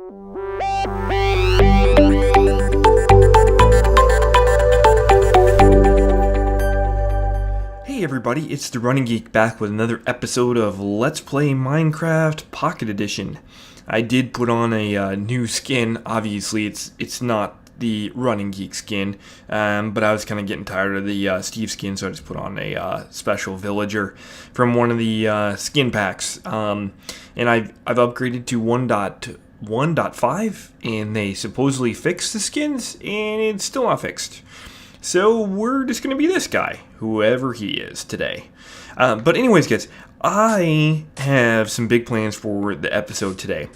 Hey everybody, it's the Running Geek back with another episode of Let's Play Minecraft Pocket Edition. I did put on a new skin. Obviously it's not the Running Geek skin, but I was kind of getting tired of the Steve skin, so I just put on a special villager from one of the skin packs. And I've upgraded to 1.1.5, and they supposedly fixed the skins, and it's still not fixed. So we're just going to be this guy, whoever he is today. But anyways, guys, I have some big plans for the episode today.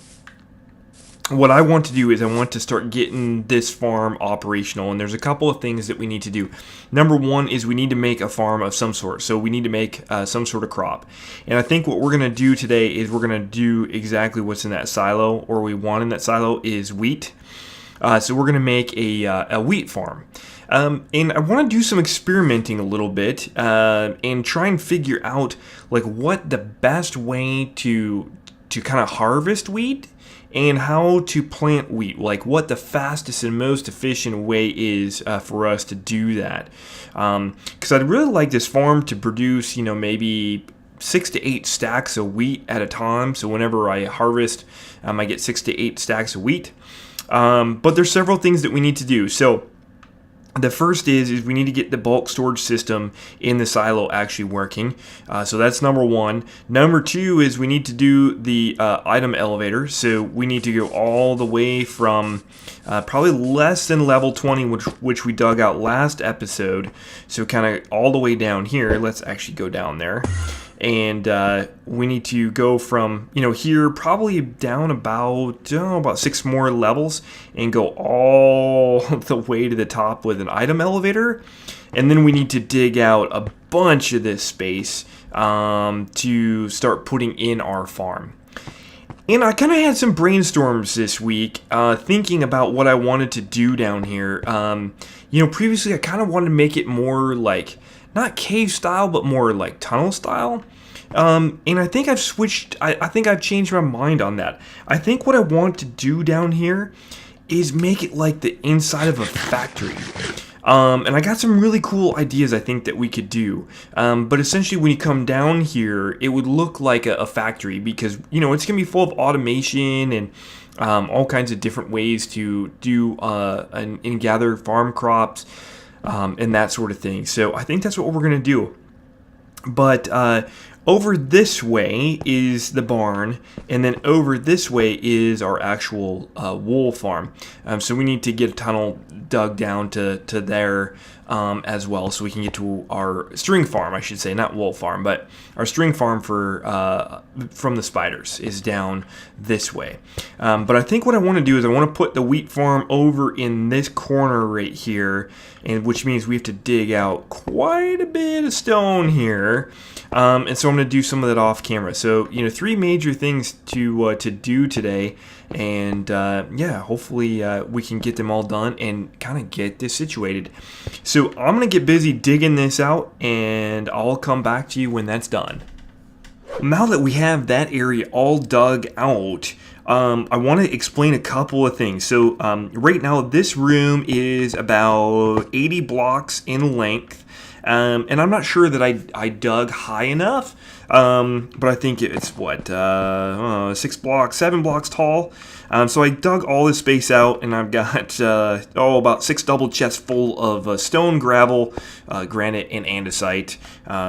What I want to do is I want to start getting this farm operational, and there's a couple of things that we need to do. Number one is we need to make a farm of some sort, so we need to make some sort of crop. And I think what we're going to do today is we're going to do exactly what's in that silo, or we want in that silo is wheat. So we're going to make a wheat farm. And I want to do some experimenting a little bit and try and figure out like what the best way to kind of harvest wheat and how to plant wheat, like what the fastest and most efficient way is for us to do that. Because I'd really like this farm to produce, maybe 6 to 8 stacks of wheat at a time. So whenever I harvest, I get 6 to 8 stacks of wheat. But there's several things that we need to do. So the first is we need to get the bulk storage system in the silo actually working. So that's number one. Number two is we need to do the item elevator. So we need to go all the way from probably less than level 20, which we dug out last episode. So kind of all the way down here. Let's actually go down there. And we need to go from, here probably down about 6 more levels and go all the way to the top with an item elevator. And then we need to dig out a bunch of this space to start putting in our farm. And I kind of had some brainstorms this week thinking about what I wanted to do down here. Previously I kind of wanted to make it more like, not cave style, but more like tunnel style. And I think I've switched, I think I've changed my mind on that. I think what I want to do down here is make it like the inside of a factory. And I got some really cool ideas I think that we could do. But essentially when you come down here, it would look like a factory because, it's going to be full of automation and all kinds of different ways to do and gather farm crops. And that sort of thing. So I think that's what we're going to do. But over this way is the barn, and then over this way is our actual wool farm. So we need to get a tunnel dug down to there as well, so we can get to our string farm, I should say, not wool farm, but our string farm from the spiders is down this way. But I think what I want to do is I want to put the wheat farm over in this corner right here, and which means we have to dig out quite a bit of stone here. And so I'm going to do some of that off camera. So, 3 major things to do today. And, hopefully we can get them all done and kind of get this situated. So I'm going to get busy digging this out, and I'll come back to you when that's done. Now that we have that area all dug out, I want to explain a couple of things. So right now this room is about 80 blocks in length. And I'm not sure that I dug high enough, but I think it's 7 blocks tall. So I dug all this space out, and I've got about 6 double chests full of stone, gravel, granite, and andesite.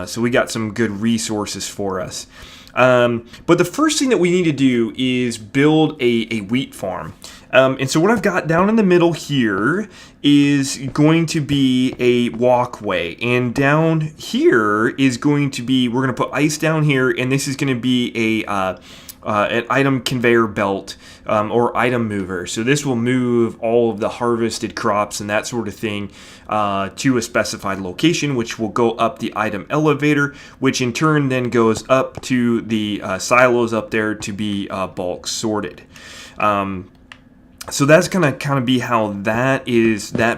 So we got some good resources for us. But the first thing that we need to do is build a wheat farm. And so what I've got down in the middle here is going to be a walkway, and down here is going to be, we're going to put ice down here, and this is going to be an item conveyor belt or item mover. So this will move all of the harvested crops and that sort of thing to a specified location, which will go up the item elevator, which in turn then goes up to the silos up there to be bulk sorted. So that's going to kind of be how that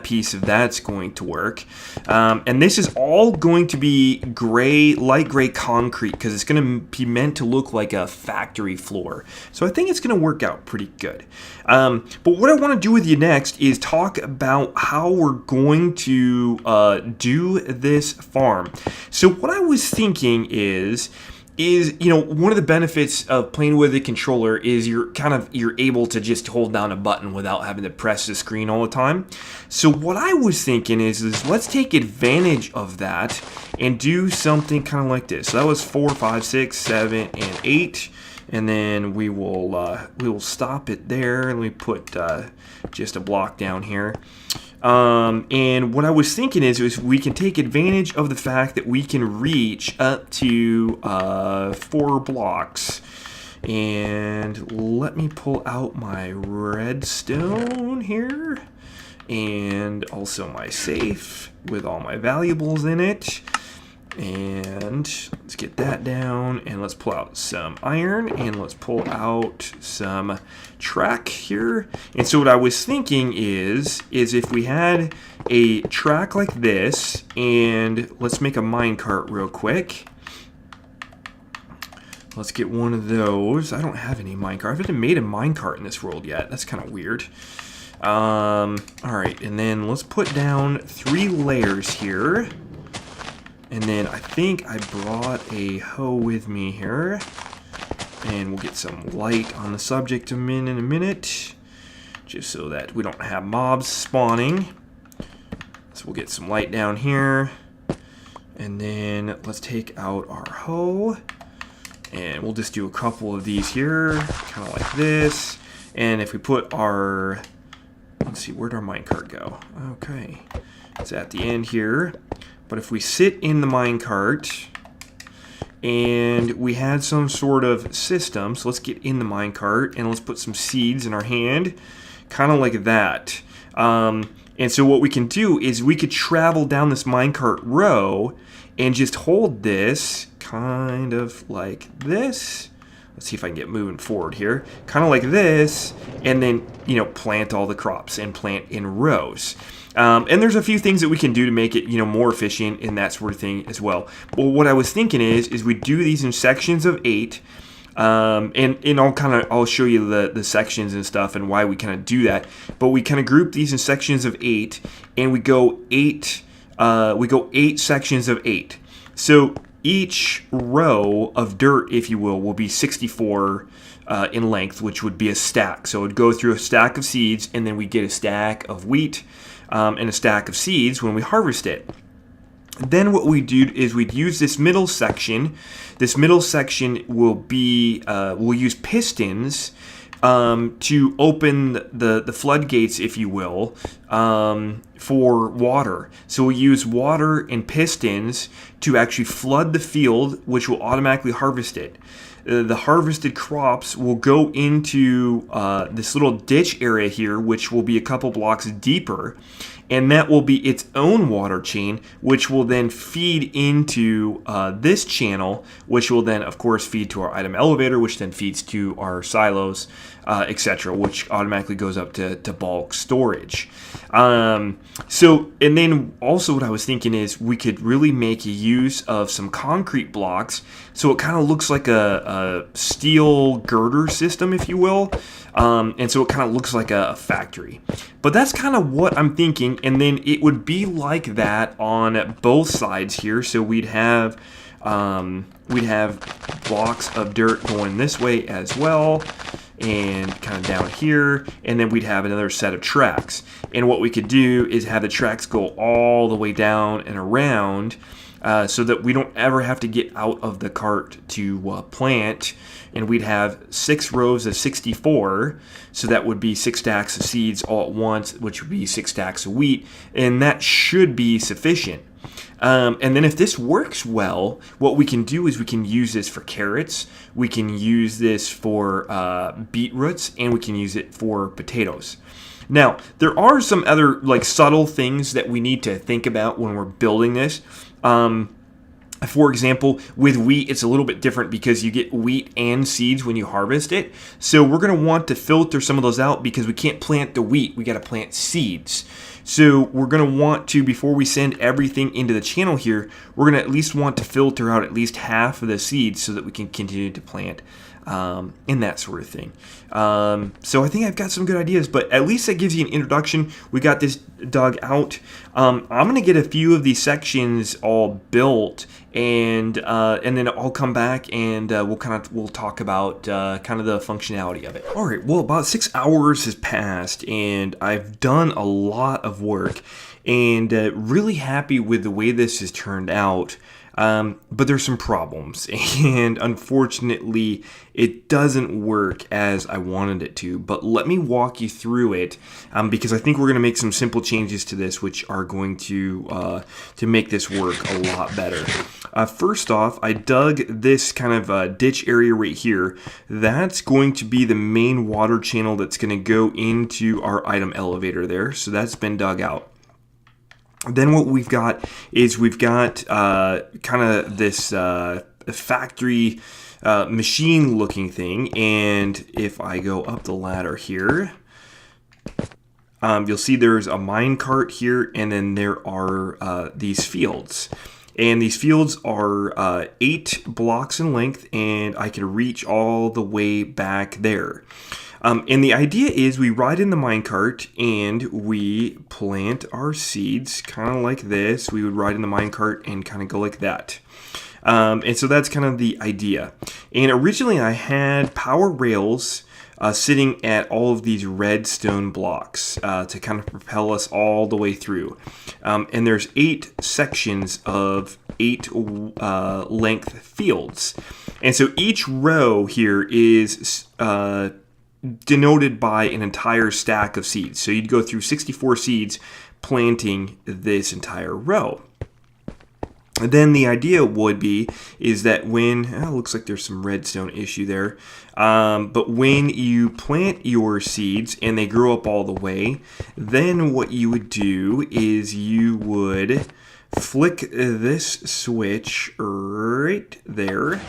piece of that's going to work. And this is all going to be gray, light gray concrete, because it's going to be meant to look like a factory floor. So I think it's going to work out pretty good. But what I want to do with you next is talk about how we're going to do this farm. So what I was thinking is one of the benefits of playing with the controller is you're able to just hold down a button without having to press the screen all the time. So what I was thinking is let's take advantage of that and do something kind of like this. So that was 4, 5, 6, 7, and 8. And then we will stop it there, and we put just a block down here. And what I was thinking is we can take advantage of the fact that we can reach up to 4 blocks. And let me pull out my redstone here, and also my safe with all my valuables in it. And let's get that down, and let's pull out some iron, and let's pull out some track here. And so what I was thinking is if we had a track like this, and let's make a minecart real quick. Let's get one of those. I don't have any minecart. I haven't made a minecart in this world yet. That's kind of weird. All right, and then let's put down 3 layers here. And then I think I brought a hoe with me here. And we'll get some light on the subject in a minute. Just so that we don't have mobs spawning. So we'll get some light down here. And then let's take out our hoe. And we'll just do a couple of these here. Kind of like this. And if we put our... Let's see, where'd our minecart go? Okay. It's at the end here. But if we sit in the minecart and we had some sort of system, so let's get in the minecart and let's put some seeds in our hand, kind of like that. And so what we can do is we could travel down this minecart row and just hold this kind of like this. Let's see if I can get moving forward here. Kind of like this, and then, plant all the crops and plant in rows. And there's a few things that we can do to make it, more efficient and that sort of thing as well. But what I was thinking is we do these in sections of 8. And I'll show you the sections and stuff and why we kind of do that. But we kind of group these in sections of 8, and we go 8 sections of 8. So each row of dirt, if you will be 64 in length, which would be a stack. So it would go through a stack of seeds, and then we get a stack of wheat and a stack of seeds when we harvest it. Then what we do is we'd use this middle section. This middle section will be, we'll use pistons to open the floodgates, if you will, for water. So we'll use water and pistons to actually flood the field, which will automatically harvest it. The harvested crops will go into this little ditch area here, which will be a couple blocks deeper, and that will be its own water chain, which will then feed into this channel, which will then, of course, feed to our item elevator, which then feeds to our silos, etc., which automatically goes up to bulk storage. So, and then also what I was thinking is we could really make use of some concrete blocks, so it kind of looks like a steel girder system, if you will, and so it kind of looks like a factory. But that's kind of what I'm thinking, and then it would be like that on both sides here. So we'd have blocks of dirt going this way as well, and kind of down here, and then we'd have another set of tracks. And what we could do is have the tracks go all the way down and around, so that we don't ever have to get out of the cart to plant. And we'd have 6 rows of 64, so that would be 6 stacks of seeds all at once, which would be 6 stacks of wheat, and that should be sufficient. And then if this works well, what we can do is we can use this for carrots, we can use this for beetroots, and we can use it for potatoes. Now, there are some other subtle things that we need to think about when we're building this. For example, with wheat, it's a little bit different because you get wheat and seeds when you harvest it. So we're going to want to filter some of those out because we can't plant the wheat. We got to plant seeds. So we're going to want to, before we send everything into the channel here, we're going to at least want to filter out at least half of the seeds so that we can continue to plant and that sort of thing. So I think I've got some good ideas, but at least that gives you an introduction. We got this dug out. I'm going to get a few of these sections all built, and then I'll come back and we'll talk about kind of the functionality of it. All right. Well, about 6 hours has passed, and I've done a lot of work, and really happy with the way this has turned out. But there's some problems, and unfortunately it doesn't work as I wanted it to. But let me walk you through it, because I think we're going to make some simple changes to this which are going to make this work a lot better. First off, I dug this kind of ditch area right here. That's going to be the main water channel that's going to go into our item elevator there, so that's been dug out. Then what we've got is kind of this factory machine looking thing, and if I go up the ladder here, you'll see there's a mine cart here, and then there are these fields. And these fields are 8 blocks in length, and I can reach all the way back there. And the idea is we ride in the minecart and we plant our seeds kind of like this. We would ride in the minecart and kind of go like that. And so that's kind of the idea. And originally I had power rails sitting at all of these redstone blocks to kind of propel us all the way through. And there's 8 sections of 8 length fields. And so each row here is denoted by an entire stack of seeds. So you'd go through 64 seeds planting this entire row. And then the idea would be is that when, looks like there's some redstone issue there, but when you plant your seeds and they grow up all the way, then what you would do is you would flick this switch right there,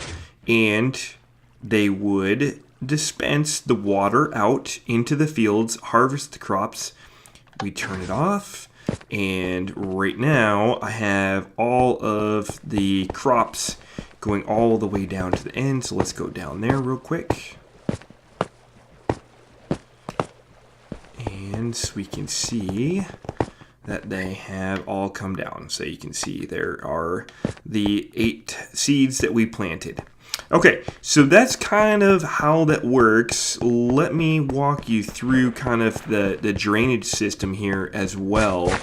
and they would dispense the water out into the fields, harvest the crops. We turn it off, and right now I have all of the crops going all the way down to the end. So let's go down there real quick, and so we can see that they have all come down. So you can see there are the 8 seeds that we planted. Okay, so that's kind of how that works. Let me walk you through kind of the drainage system here as well.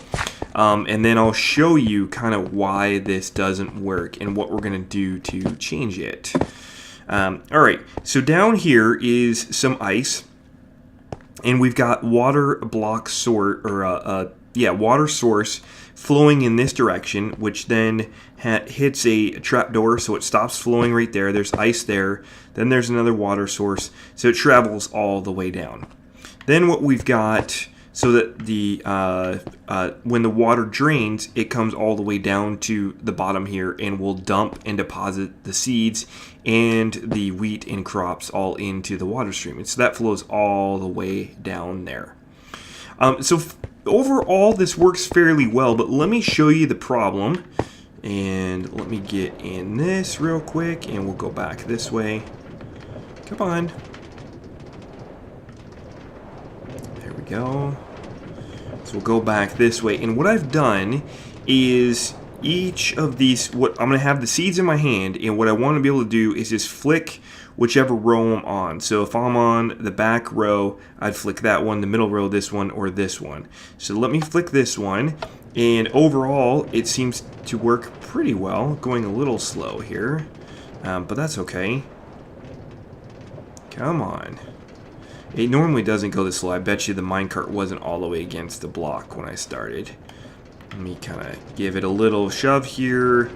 And then I'll show you kind of why this doesn't work and what we're going to do to change it. All right, so down here is some ice. And we've got water block water source flowing in this direction, which then hits a trapdoor, so it stops flowing right there. There's ice there. Then there's another water source, so it travels all the way down. Then what we've got, so that the when the water drains, it comes all the way down to the bottom here and will dump and deposit the seeds and the wheat and crops all into the water stream. And so that flows all the way down there. Overall, this works fairly well, but let me show you the problem. And let me get in this real quick, and we'll go back this way. Come on. There we go. So we'll go back this way. And what I've done is each of these, I'm going to have the seeds in my hand, and what I want to be able to do is just flick whichever row I'm on. So if I'm on the back row, I'd flick that one, the middle row, this one, or this one. So let me flick this one, and overall it seems to work pretty well. Going a little slow here, but that's okay. Come on. It normally doesn't go this slow. I bet you the minecart wasn't all the way against the block when I started. Let me kind of give it a little shove here.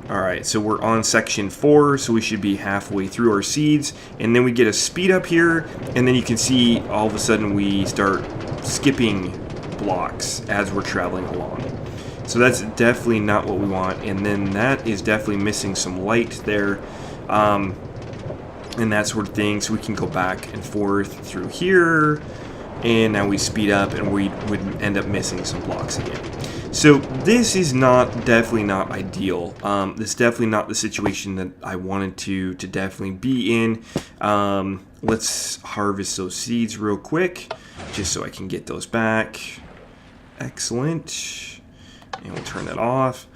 Alright, so we're on section 4, so we should be halfway through our seeds, and then we get a speed up here, and then you can see all of a sudden we start skipping blocks as we're traveling along. So that's definitely not what we want. And then that is definitely missing some light there. And that sort of thing. So we can go back and forth through here. And now we speed up and we would end up missing some blocks again. So this is definitely not ideal. This is definitely not the situation that I wanted to definitely be in. Let's harvest those seeds real quick, just so I can get those back. Excellent. And we'll turn that off.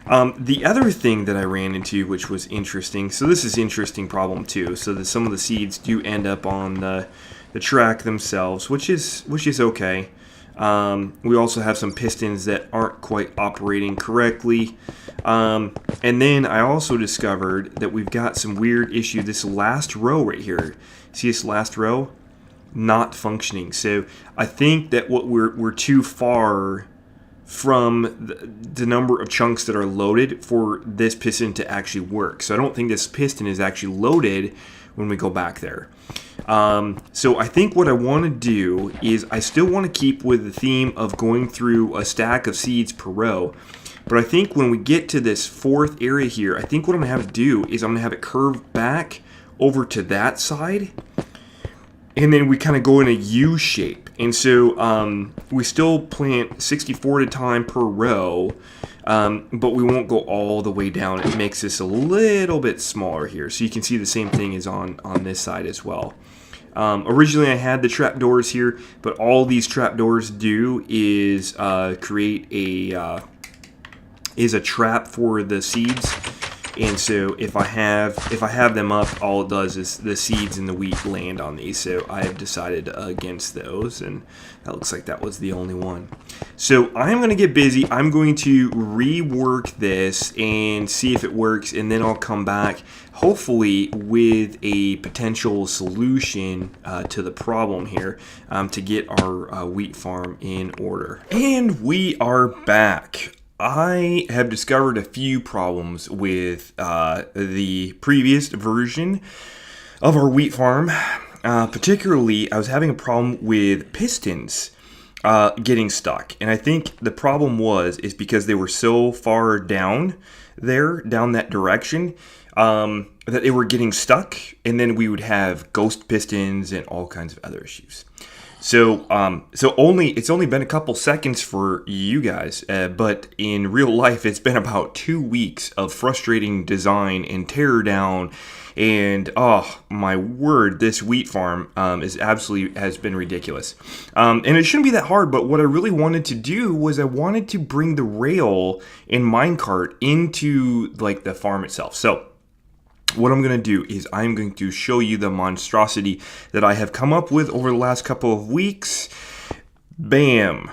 The other thing that I ran into, which was interesting, so this is an interesting problem too, so that some of the seeds do end up on the track themselves, which is okay. We also have some pistons that aren't quite operating correctly. And then I also discovered that we've got some weird issue. This last row right here, see this last row? Not functioning. So I think that what we're too far from the number of chunks that are loaded for this piston to actually work. So I don't think this piston is actually loaded when we go back there. So I think what I want to do is I still want to keep with the theme of going through a stack of seeds per row. But I think when we get to this fourth area here, I think what I'm going to have to do is I'm going to have it curve back over to that side. And then we kind of go in a U shape. And so we still plant 64 at a time per row, but we won't go all the way down. It makes this a little bit smaller here. So you can see the same thing is on this side as well. Originally I had the trapdoors here, but all these trapdoors do is create a trap for the seeds. And so if I have them up, all it does is the seeds and the wheat land on these. So I have decided against those, and that looks like that was the only one. So I'm going to get busy. I'm going to rework this and see if it works, and then I'll come back, hopefully with a potential solution to the problem here to get our wheat farm in order. And we are back. I have discovered a few problems with the previous version of our wheat farm. Particularly, I was having a problem with pistons getting stuck. And I think the problem is because they were so far down that direction, that they were getting stuck. And then we would have ghost pistons and all kinds of other issues. So it's only been a couple seconds for you guys, but in real life, it's been about 2 weeks of frustrating design and tear down. And oh my word, this wheat farm has been ridiculous. And it shouldn't be that hard, but what I really wanted to do was I wanted to bring the rail and minecart into like the farm itself. So what I'm going to do is I'm going to show you the monstrosity that I have come up with over the last couple of weeks. Bam.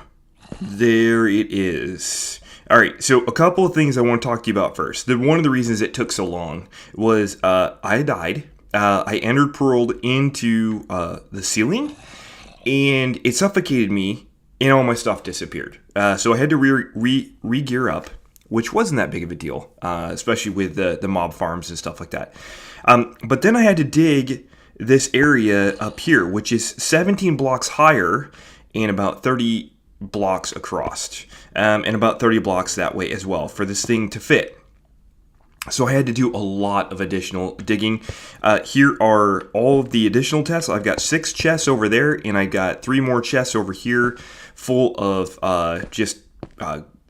There it is. All right, so a couple of things I want to talk to you about first. One of the reasons it took so long was I died. I entered pearled into the ceiling, and it suffocated me, and all my stuff disappeared. So I had to re-gear up, which wasn't that big of a deal, especially with the mob farms and stuff like that. But then I had to dig this area up here, which is 17 blocks higher and about 30 blocks across, and about 30 blocks that way as well for this thing to fit. So I had to do a lot of additional digging. Here are all of the additional tests. I've got 6 chests over there, and I got 3 more chests over here full of just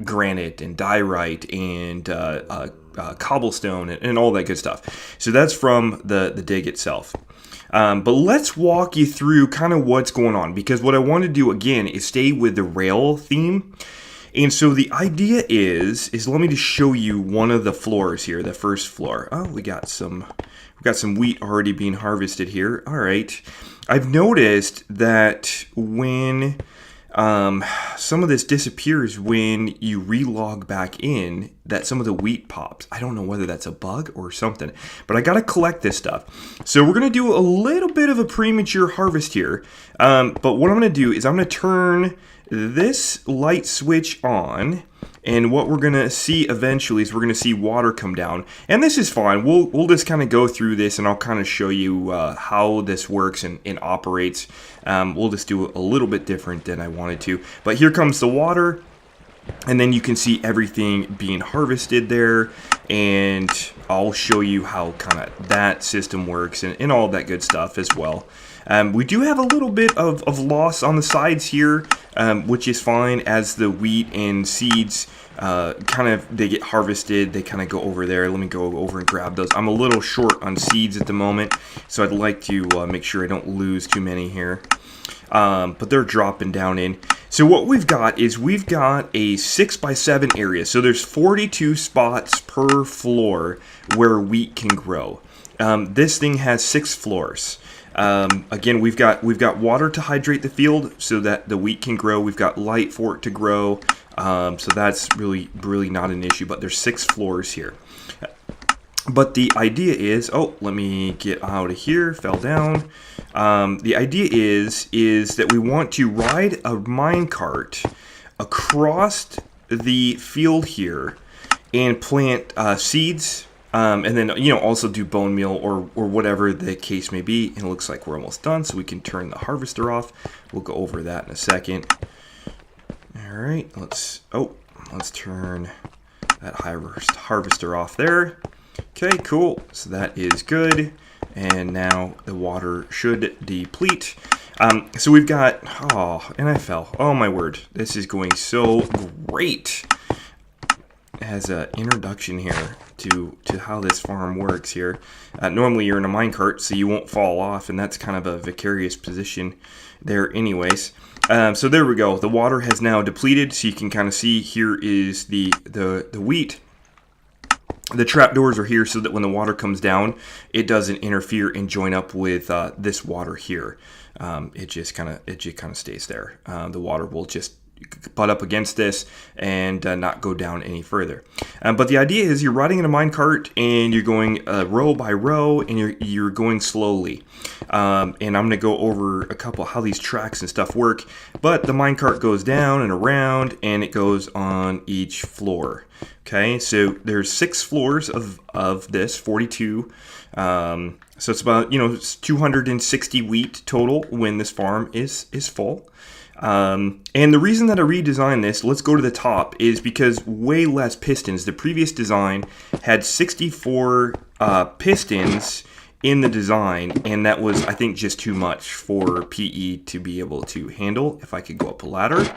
granite and diorite and cobblestone and all that good stuff. So that's from the dig itself. But let's walk you through kind of what's going on, because what I want to do again is stay with the rail theme. And so the idea is let me just show you one of the floors here, the first floor. Oh, we got some wheat already being harvested here. All right. I've noticed that when some of this disappears when you relog back in, that some of the wheat pops. I don't know whether that's a bug or something, but I got to collect this stuff. So we're going to do a little bit of a premature harvest here. But what I'm going to do is I'm going to turn this light switch on, and what we're going to see eventually is we're going to see water come down. And this is fine. We'll just kind of go through this, and I'll kind of show you how this works and operates. We'll just do a little bit different than I wanted to. But here comes the water. And then you can see everything being harvested there, and I'll show you how kind of that system works and all that good stuff as well. We do have a little bit of loss on the sides here, which is fine as the wheat and seeds they get harvested. They kind of go over there. Let me go over and grab those. I'm a little short on seeds at the moment, so I'd like to make sure I don't lose too many here. But they're dropping down in. So what we've got is we've got a 6x7 area. So there's 42 spots per floor where wheat can grow. This thing has 6 floors. Again, we've got water to hydrate the field so that the wheat can grow. We've got light for it to grow. So that's really not an issue. But there's 6 floors here. But the idea is, let me get out of here, fell down. The idea is that we want to ride a minecart across the field here and plant seeds, and then, also do bone meal or whatever the case may be. And it looks like we're almost done, so we can turn the harvester off. We'll go over that in a second. All right, let's turn that harvester off there. Okay, cool. So that is good. And now the water should deplete. So we've got, and I fell. Oh my word. This is going so great. As an introduction here to how this farm works here. Normally you're in a minecart, so you won't fall off, and that's kind of a vicarious position there anyways. So there we go. The water has now depleted, so you can kind of see here is the wheat. The trapdoors are here so that when the water comes down, it doesn't interfere and join up with this water here. It just kind of stays there. The water will just butt up against this and not go down any further. But the idea is you're riding in a minecart and you're going row by row, and you're going slowly. And I'm going to go over a couple how these tracks and stuff work. But the minecart goes down and around, and it goes on each floor. Okay, so there's 6 floors of this 42. So it's about 260 wheat total when this farm is full. And the reason that I redesigned this, let's go to the top, is because way less pistons. The previous design had 64 pistons in the design, and that was, I think, just too much for PE to be able to handle. If I could go up a ladder.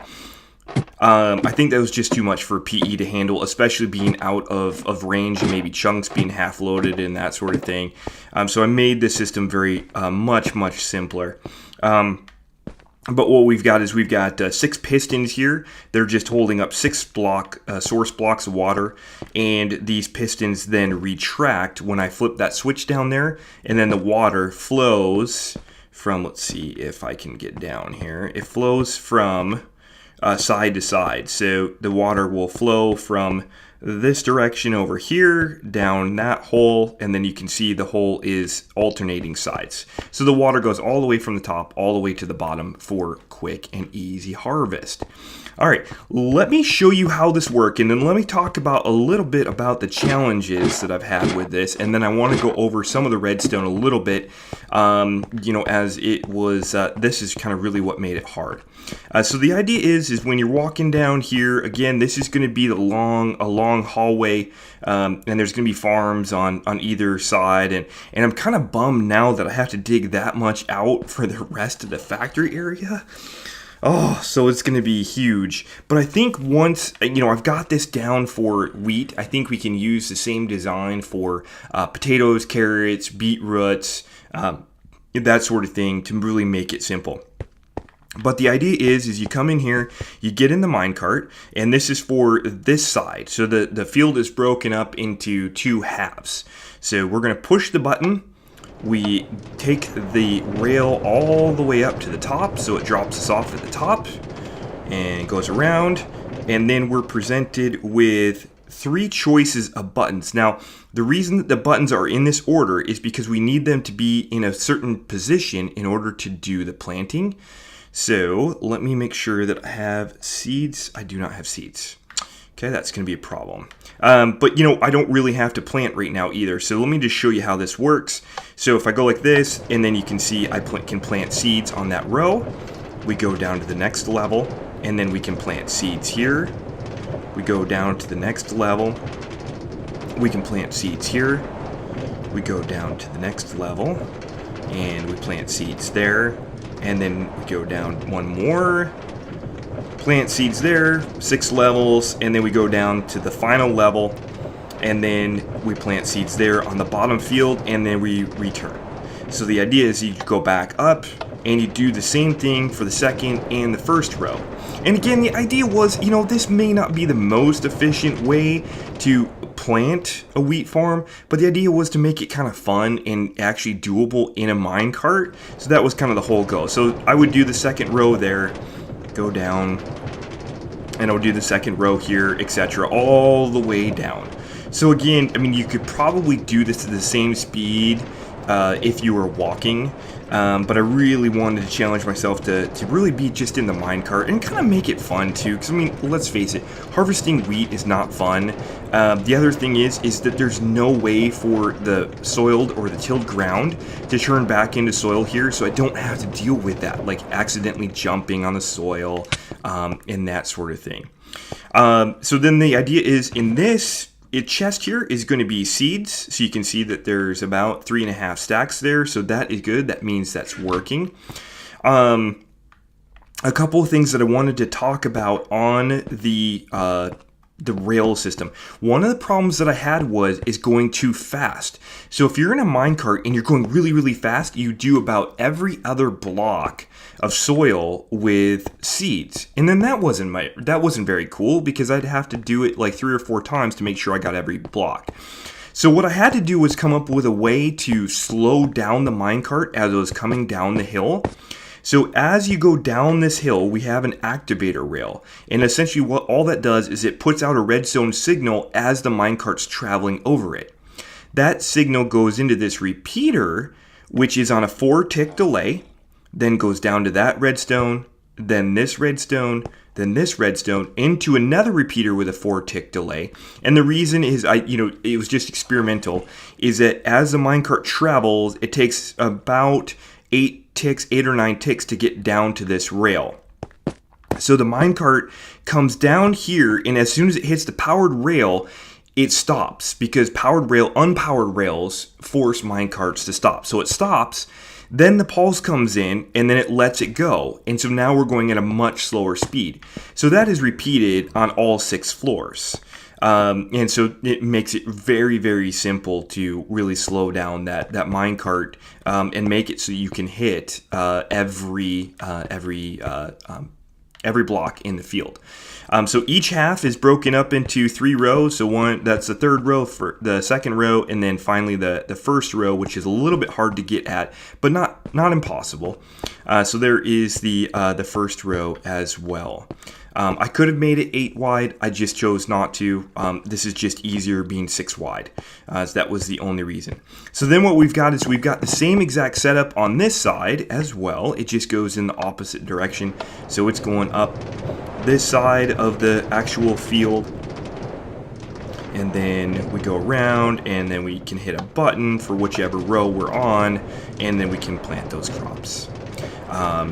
I think that was just too much for PE to handle, especially being out of range and maybe chunks being half loaded and that sort of thing. So I made the system very much simpler. But what we've got is 6 pistons here. They're just holding up 6 source blocks of water, and these pistons then retract when I flip that switch down there, and then the water flows from, let's see if I can get down here. It flows from side to side. So the water will flow from this direction over here, down that hole, and then you can see the hole is alternating sides. So the water goes all the way from the top all the way to the bottom for quick and easy harvest. All right, let me show you how this works, and then let me talk about a little bit about the challenges that I've had with this, and then I want to go over some of the redstone a little bit, as it was, this is kind of really what made it hard. So the idea is when you're walking down here, again, this is going to be a long hallway, and there's going to be farms on either side, and I'm kind of bummed now that I have to dig that much out for the rest of the factory area. So it's going to be huge. But I think once, I've got this down for wheat, I think we can use the same design for potatoes, carrots, beetroots, that sort of thing to really make it simple. But the idea is you come in here, you get in the minecart, and this is for this side. So the field is broken up into 2 halves. So we're going to push the button. We take the rail all the way up to the top, so it drops us off at the top and goes around. And then we're presented with 3 choices of buttons. Now, the reason that the buttons are in this order is because we need them to be in a certain position in order to do the planting. So let me make sure that I have seeds. I do not have seeds. Okay, that's going to be a problem. But, I don't really have to plant right now either. So let me just show you how this works. So if I go like this, and then you can see I can plant seeds on that row. We go down to the next level, and then we can plant seeds here. we go down to the next level. We can plant seeds here. We go down to the next level, and we plant seeds there. And then we go down one more, plant seeds there, 6 levels, and then we go down to the final level, and then we plant seeds there on the bottom field, and then we return. So the idea is you go back up, and you do the same thing for the second and the first row. And again, the idea was, you know, this may not be the most efficient way to plant a wheat farm, but the idea was to make it kind of fun and actually doable in a minecart. So that was kind of the whole goal. So I would do the second row there, go down, and I would do the second row here, etc., all the way down. So again, I mean, you could probably do this at the same speed if you were walking, but I really wanted to challenge myself to really be just in the minecart and kind of make it fun too, because I mean, let's face it, harvesting wheat is not fun. The other thing is that there's no way for the soiled or the tilled ground to turn back into soil here, so I don't have to deal with that, like accidentally jumping on the soil and that sort of thing. So then the idea is in this chest here is going to be seeds, so you can see that there's about 3.5 stacks there, so that is good. That means that's working. A couple of things that I wanted to talk about on the rail system. One of the problems that I had is going too fast. So if you're in a minecart and you're going really, really fast, you do about every other block of soil with seeds, and then that wasn't very cool, because I'd have to do it like 3 or 4 times to make sure I got every block. So what I had to do was come up with a way to slow down the minecart as it was coming down the hill. So as you go down this hill, we have an activator rail, and essentially what all that does is it puts out a redstone signal as the minecart's traveling over it. That signal goes into this repeater, which is on a 4-tick delay, then goes down to that redstone, then this redstone, then this redstone, into another repeater with a 4-tick delay. And the reason is, it was just experimental, is that as the minecart travels, it takes about 8 or 9 ticks to get down to this rail. So the minecart comes down here, and as soon as it hits the powered rail, it stops, because unpowered rails force minecarts to stop. So it stops. Then the pulse comes in, and then it lets it go. And so now we're going at a much slower speed. So that is repeated on all 6 floors. And so it makes it very, very simple to really slow down that minecart and make it so you can hit every block in the field. So each half is broken up into 3 rows. So that's the third row, for the second row, and then finally the first row, which is a little bit hard to get at, but not impossible. So there is the first row as well. I could have made it 8 wide. I just chose not to. This is just easier being 6 wide. So that was the only reason. So then what we've got is we've got the same exact setup on this side as well. It just goes in the opposite direction. So it's going up this side of the actual field, and then we go around, and then we can hit a button for whichever row we're on, and then we can plant those crops.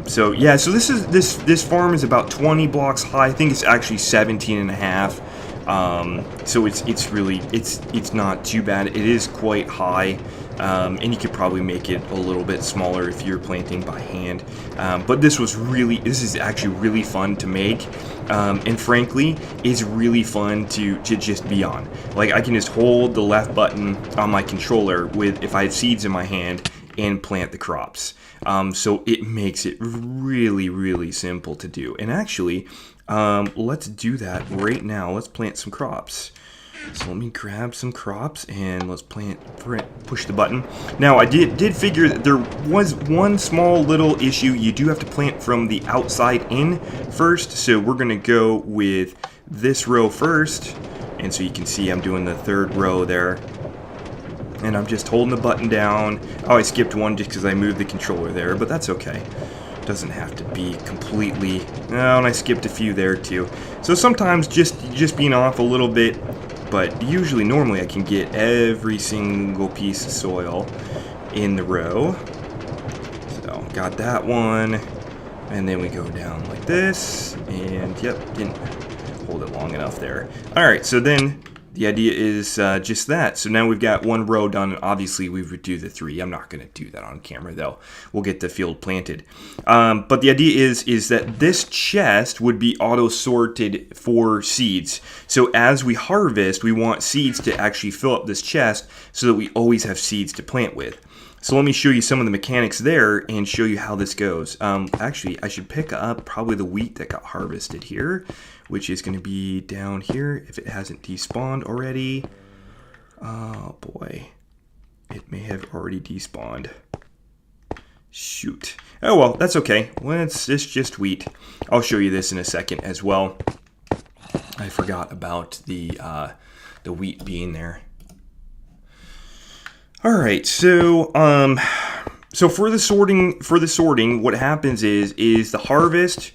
So yeah, so this farm is about 20 blocks high. I think it's actually 17 and a half. So it's not too bad. It is quite high, and you could probably make it a little bit smaller if you're planting by hand. But this is actually really fun to make, and frankly, is really fun to just be on. Like, I can just hold the left button on my controller if I have seeds in my hand, and plant the crops. So it makes it really, really simple to do. And actually, let's do that right now. Let's plant some crops. So let me grab some crops, and let's push the button. Now, I did figure that there was one small little issue. You do have to plant from the outside in first. So we're going to go with this row first. And so you can see I'm doing the third row there. And I'm just holding the button down. Oh, I skipped one just because I moved the controller there, but that's okay. Doesn't have to be completely... Oh, and I skipped a few there too. So sometimes just being off a little bit, but usually, normally I can get every single piece of soil in the row. So, got that one. And then we go down like this, and yep, hold it long enough there. All right, so then the idea is just that. So now we've got one row done, and obviously we would do the 3. I'm not going to do that on camera, though. We'll get the field planted. But the idea is that this chest would be auto-sorted for seeds. So as we harvest, we want seeds to actually fill up this chest so that we always have seeds to plant with. So let me show you some of the mechanics there and show you how this goes. Actually, I should pick up probably the wheat that got harvested here, which is going to be down here if it hasn't despawned already. Oh boy, it may have already despawned. Shoot. Oh well, that's okay. Well, it's just wheat. I'll show you this in a second as well. I forgot about the wheat being there. All right, so for the sorting, what happens is the harvest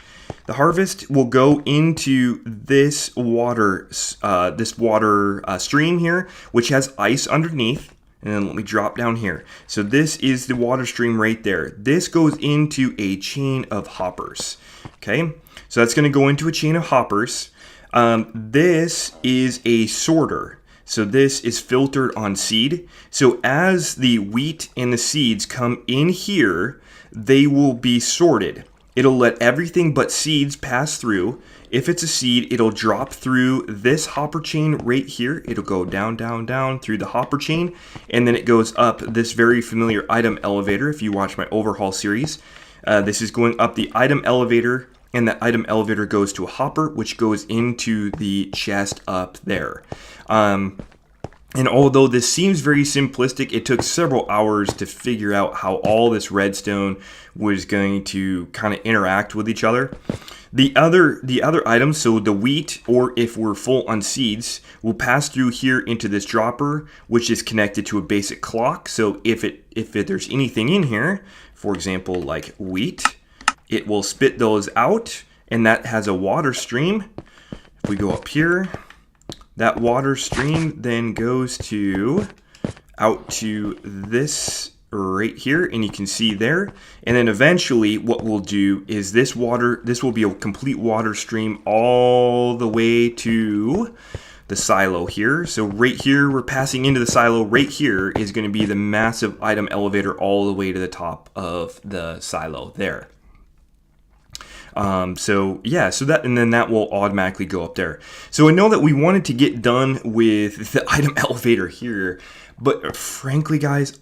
will go into this water stream here, which has ice underneath. And then let me drop down here. So this is the water stream right there. This goes into a chain of hoppers. Okay, so that's going to go into a chain of hoppers. This is a sorter. So this is filtered on seed. So as the wheat and the seeds come in here, they will be sorted. It'll let everything but seeds pass through. If it's a seed, it'll drop through this hopper chain right here. It'll go down, down, down through the hopper chain. And then it goes up this very familiar item elevator. If you watch my overhaul series, this is going up the item elevator. And that item elevator goes to a hopper, which goes into the chest up there. And although this seems very simplistic, it took several hours to figure out how all this redstone was going to kind of interact with each other. The other items, so the wheat, or if we're full on seeds, will pass through here into this dropper, which is connected to a basic clock. So if there's anything in here, for example, like wheat, it will spit those out, and that has a water stream. If we go up here, that water stream then goes out to this right here, and you can see there. And then eventually what we'll do is this will be a complete water stream all the way to the silo here. So right here, we're passing into the silo. Right here is going to be the massive item elevator all the way to the top of the silo there. So that, and then that will automatically go up there. So I know that we wanted to get done with the item elevator here, but frankly, guys,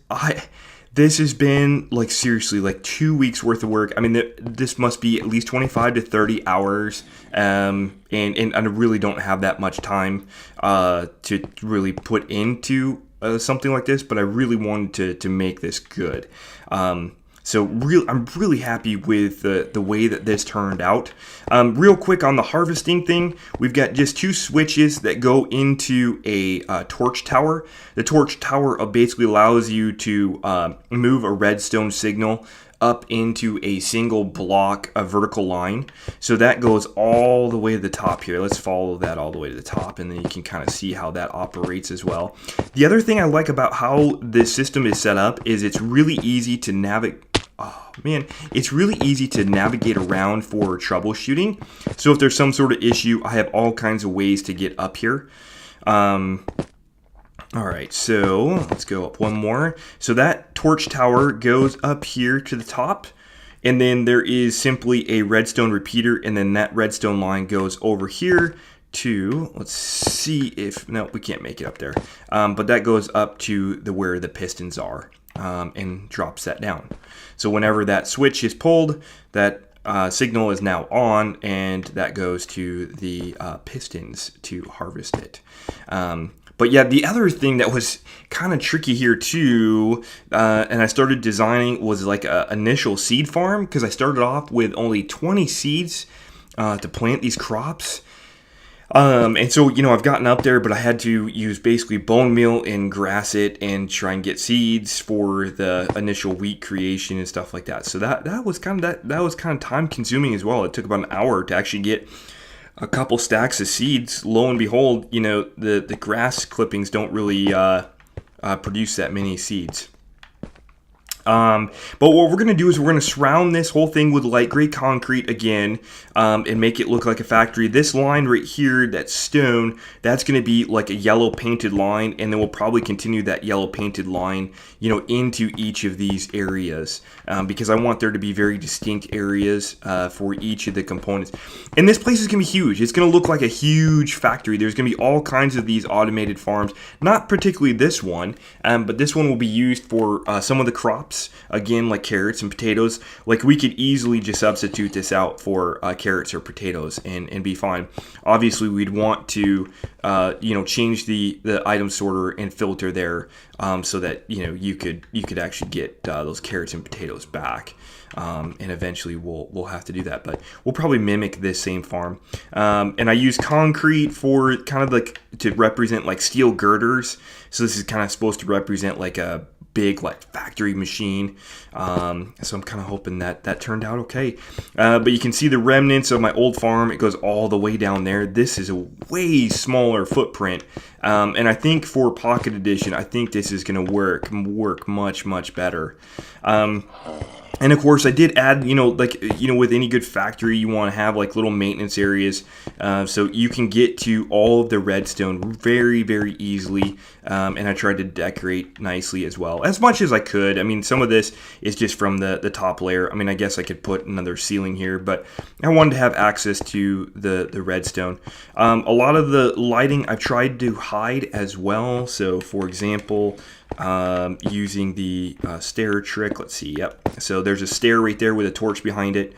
this has been like seriously like 2 weeks worth of work. I mean, this must be at least 25 to 30 hours. And I really don't have that much time, to really put into something like this, but I really wanted to make this good. So I'm really happy with the way that this turned out. Real quick on the harvesting thing, we've got just 2 switches that go into a torch tower. The torch tower basically allows you to move a redstone signal up into a single block, a vertical line. So that goes all the way to the top here. Let's follow that all the way to the top, and then you can kind of see how that operates as well. The other thing I like about how this system is set up is it's really easy to navigate. Oh man, it's really easy to navigate around for troubleshooting. So if there's some sort of issue, I have all kinds of ways to get up here. All right, so let's go up one more. So that torch tower goes up here to the top, and then there is simply a redstone repeater, and then that redstone line goes over here to, let's see if, no, we can't make it up there. But that goes up to where the pistons are, and drops that down. So whenever that switch is pulled, that signal is now on, and that goes to the pistons to harvest it. But yeah, the other thing that was kind of tricky here too, and I started designing, was like an initial seed farm, because I started off with only 20 seeds to plant these crops. And so, I've gotten up there, but I had to use basically bone meal and grass it and try and get seeds for the initial wheat creation and stuff like that. So that was kind of time consuming as well. It took about an hour to actually get a couple stacks of seeds. Lo and behold, the grass clippings don't really produce that many seeds. But what we're going to do is we're going to surround this whole thing with light gray concrete again, and make it look like a factory. This line right here, that stone, that's going to be like a yellow painted line, and then we'll probably continue that yellow painted line, into each of these areas, because I want there to be very distinct areas for each of the components. And this place is going to be huge. It's going to look like a huge factory. There's going to be all kinds of these automated farms, not particularly this one, but this one will be used for some of the crops, again, like carrots and potatoes. Like, we could easily just substitute this out for carrots or potatoes and be fine. Obviously, we'd want to change the item sorter and filter there, so that you could actually get those carrots and potatoes back. And eventually we'll have to do that, but we'll probably mimic this same farm. And I use concrete for kind of like to represent like steel girders. So this is kind of supposed to represent like a big like factory machine. So I'm kind of hoping that turned out okay. But you can see the remnants of my old farm. It goes all the way down there. This is a way smaller footprint. And I think for Pocket Edition, I think this is going to work much better. And of course, I did add, with any good factory, you want to have like little maintenance areas, so you can get to all of the redstone very, very easily. And I tried to decorate nicely as well, as much as I could. I mean, some of this is just from the top layer. I mean, I guess I could put another ceiling here, but I wanted to have access to the redstone. A lot of the lighting I've tried to hide as well. So, for example, using the stair trick. Let's see. Yep. So there's a stair right there with a torch behind it.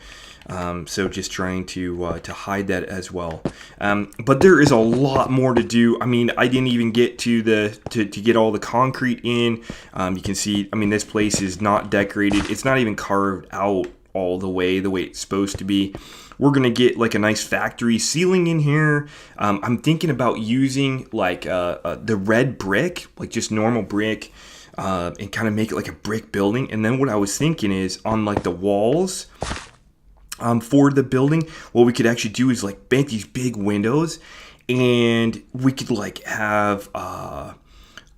So just trying to hide that as well. But there is a lot more to do. I mean, I didn't even get to get all the concrete in. You can see, I mean, this place is not decorated. It's not even carved out all the way it's supposed to be. We're going to get like a nice factory ceiling in here. I'm thinking about using like the red brick, like just normal brick, and kind of make it like a brick building. And then what I was thinking is on like the walls for the building, what we could actually do is like make these big windows, and we could like have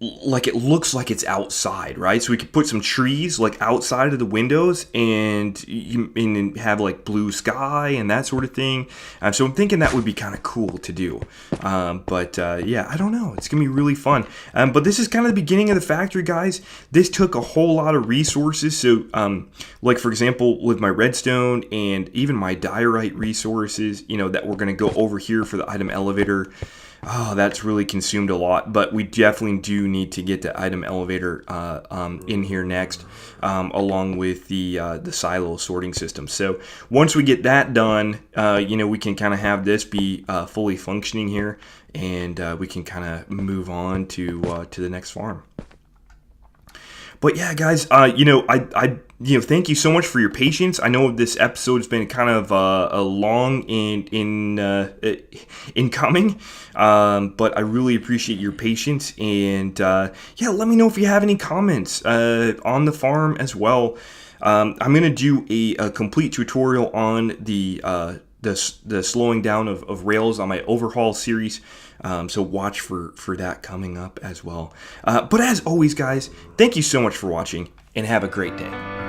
like it looks like it's outside, right? So we could put some trees like outside of the windows and have like blue sky and that sort of thing. So I'm thinking that would be kind of cool to do. Yeah, I don't know. It's going to be really fun. But this is kind of the beginning of the factory, guys. This took a whole lot of resources. So like, for example, with my redstone and even my diorite resources, that we're going to go over here for the item elevator. Oh, that's really consumed a lot, but we definitely do need to get the item elevator in here next, along with the silo sorting system. So once we get that done, we can kind of have this be fully functioning here, and we can kind of move on to the next farm. But yeah, guys, thank you so much for your patience. I know this episode has been kind of long in coming, but I really appreciate your patience. And let me know if you have any comments on the farm as well. I'm gonna do a complete tutorial on the slowing down of rails on my overhaul series. So watch for that coming up as well. But as always, guys, thank you so much for watching, and have a great day.